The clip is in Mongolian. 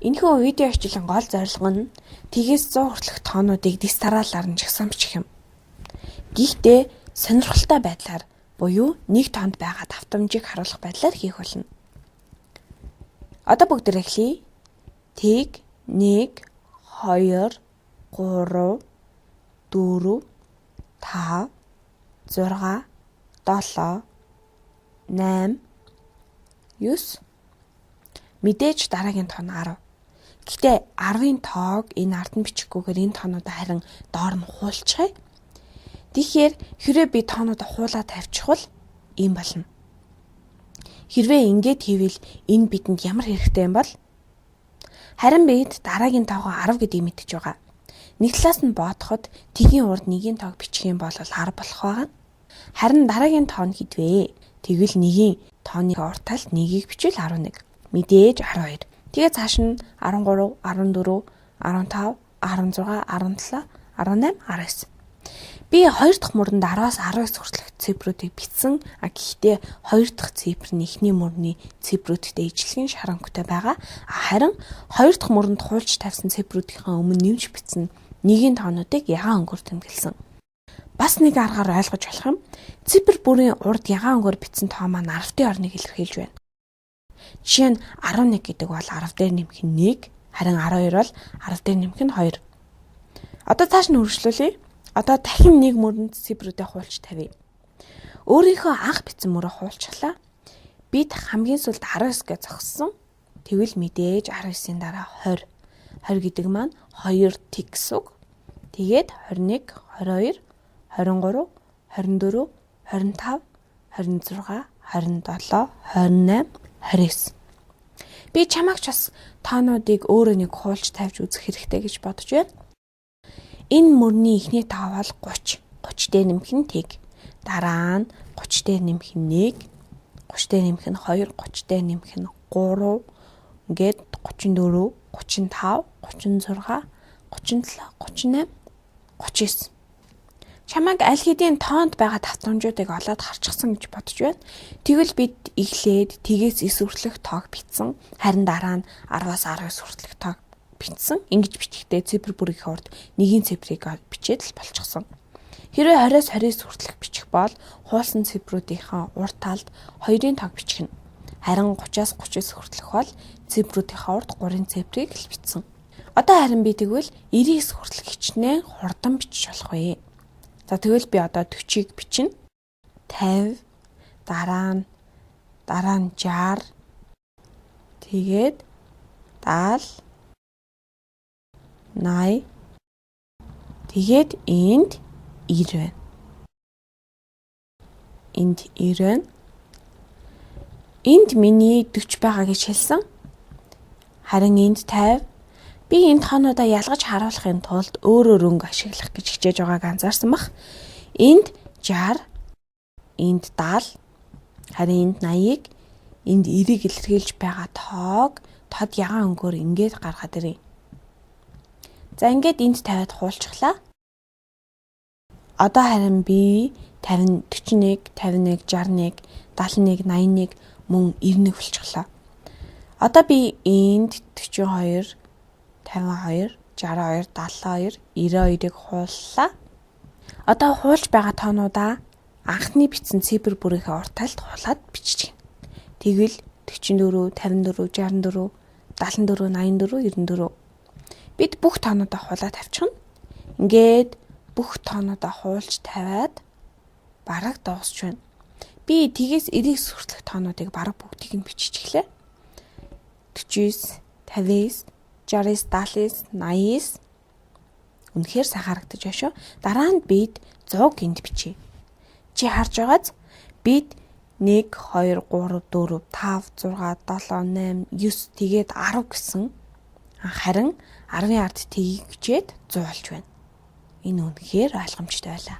Энэхүү видео хичээлийн гол зорилго нь тгээс 100 хүртэлх тоонуудыг дэс тараалаар нь жагсан бичих юм. Гэхдээ сонирхолтой байдлаар буюу нэг тоонд байгаа давтамжийг харуулах байдлаар хийх болно. Одоо бүгд эхлэе. Тэг 1 2 3 4 5 6 7 8 9 мэдээж дараагийн тоон 10. Гэхдээ 10-ын тоог энэ ард нь бичихгүйгээр энэ тоонуудаа харин доор нь хуулчихъя. Тэгэхээр хэрвээ би тоонуудаа хуулаад тавьчихвал ийм болно. Хэрвээ ингэж хийвэл энэ бидэнд ямар хэрэгтэй юм бол? Харин бид дараагийн тоогоо 10 гэдгийг мэдчихэж байгаа. Нэг талаас нь бодоход тгийн урд нэгийн тоог бичих юм бол 10 болох байгаа. Харин дараагийн тоон хідвэ? Тэгвэл нэгийн тооны урд талд нэгийг бичвэл 11. Мэдээж 12. Тэгээ цааш нь 13, 14, 15, 16, 17, 18, 19. Би 2 дахь мөрөнд 10-аас 19 хүртэлх цифруудыг бичсэн. Гэхдээ 2 дахь цифр нь эхний мөрний цифруудтай ижилхэн шаранхтай байгаа. Харин 2 дахь мөрөнд хуулж тавьсан цифруудынхаа өмнө нэмж бичсэн нэгийн тоонуудыг ягаан өнгөөр тэмдэглэсэн. Бас нэг аргаар ойлгож болох юм. Цифр бүрийн урд ягаан өнгөөр бичсэн тоо маань 10-ийн орныг илэрхийлж байна. Жишээ нь 11 гэдэг бол 10 дээр нэмэх нь 1, харин 12 бол 10 дээр нэмэх нь 2. Одоо цааш нь үргэлжлүүлье. Одоо дахин нэг мөрөнд цифруудыг хуулж тавья. Өөрийнхөө анх бичсэн мөрөө хуулчихлаа. Бид хамгийн сүүлд 19 гэж зогссон. Тэгвэл мэдээж 19-ийн дараа 20. 20 гэдэг маань 2 тэг гэсэн үг. Тэгээд 21, 22, 23, 24, 25, 26, 27, 28, 29. Би чамайг ч бас тоонуудыг өөрөө нэг хуулж тавьж үзэх хэрэгтэй гэж бодож байна. Энэ мөрний эхний тоо бол 30. 30 дээр нэмэх нь тэг. Дараа нь 30 дээр нэмэх нь 1, 30 дээр нэмэх нь 2, 30 дээр нэмэх нь 3, ингээд 34, 35, 36, 37, 38, 39. Чамайг аль хэдийн тоонд байгаа давтамжуудыг олоод харчихсан гэж бодож байна. Тэгвэл бид эхлээд тгээс 9 хүртэлх тоог бичсэн. Харин дараа нь 10-аас 19 хүртэлх тоог бичсэн. Ингэж бичихдээ цифр бүрийн урд нэгийн цифрыг бичээд л болчихсон. Хэрвээ 20-аас 29 хүртэлх бичих бол хуулсан цифруудынхаа урд талд 2-ын тоог бичих нь. Харин 30-аас 39 хүртэлх бол цифруудынхаа урд 3-ын цифрыг л бичсэн. Одоо харин би тэгвэл 99 хүртэлх хичнээн хурдан бичиж болох вэ? За тэгвэл би одоо 40-ыг бичнэ. 50, дараа нь 60, тэгээд 70, 80, тэгээд энд 90 байна. Энд 90 байна. Энд миний 40 байгаа гэж хэлсэн. Харин энд 50. Би энэ тоонуудаа ялгаж харуулахын тулд өөр өнгө ашиглах гэж хичээж байгааг анзаарсан бах. Энд 60, энд 70, харин энд 80-ыг, энд 90-ыг илэрхийлж байгаа тод ягаан өнгөөр ингээд гаргаад ирье. За ингээд энд 50-ад хуулчихлаа. Одоо харин би 50, 41, 51, 61, 71, 81 мөн 91 болчихлоо. Одоо би энд 42, 52, 62, 72, 92-ыг хууллаа. Одоо хуулж байгаа тоонуудаа анхны бичсэн цифр бүрийнхээ урт талд хуулаад бичиж гин. Тэгвэл 44, 54, 64, 74, 84, 94. Бид бүх тоонуудаа хуулаад тавьчихна. Ингээд бүх тоонуудаа хуулж тавиад бараг дуусч байна. Би тгээс 99 хүртэлх тоонуудыг бараг бүгдийг нь бичиж эхлэе. 49, 59, 69, 70, 80. Үнэхээр сайн харагдаж байна шүү. Дараа нь бид 100 гинт бичье. Чи харж байгааз бид 1, 2, 3, 4, 5, 6, 7, 8, 9 тэгээд 10 гэсэн. Харин 10-ын ард тгийг бичээд 100 болж байна. Энэ үнэхээр ойлгомжтой байлаа.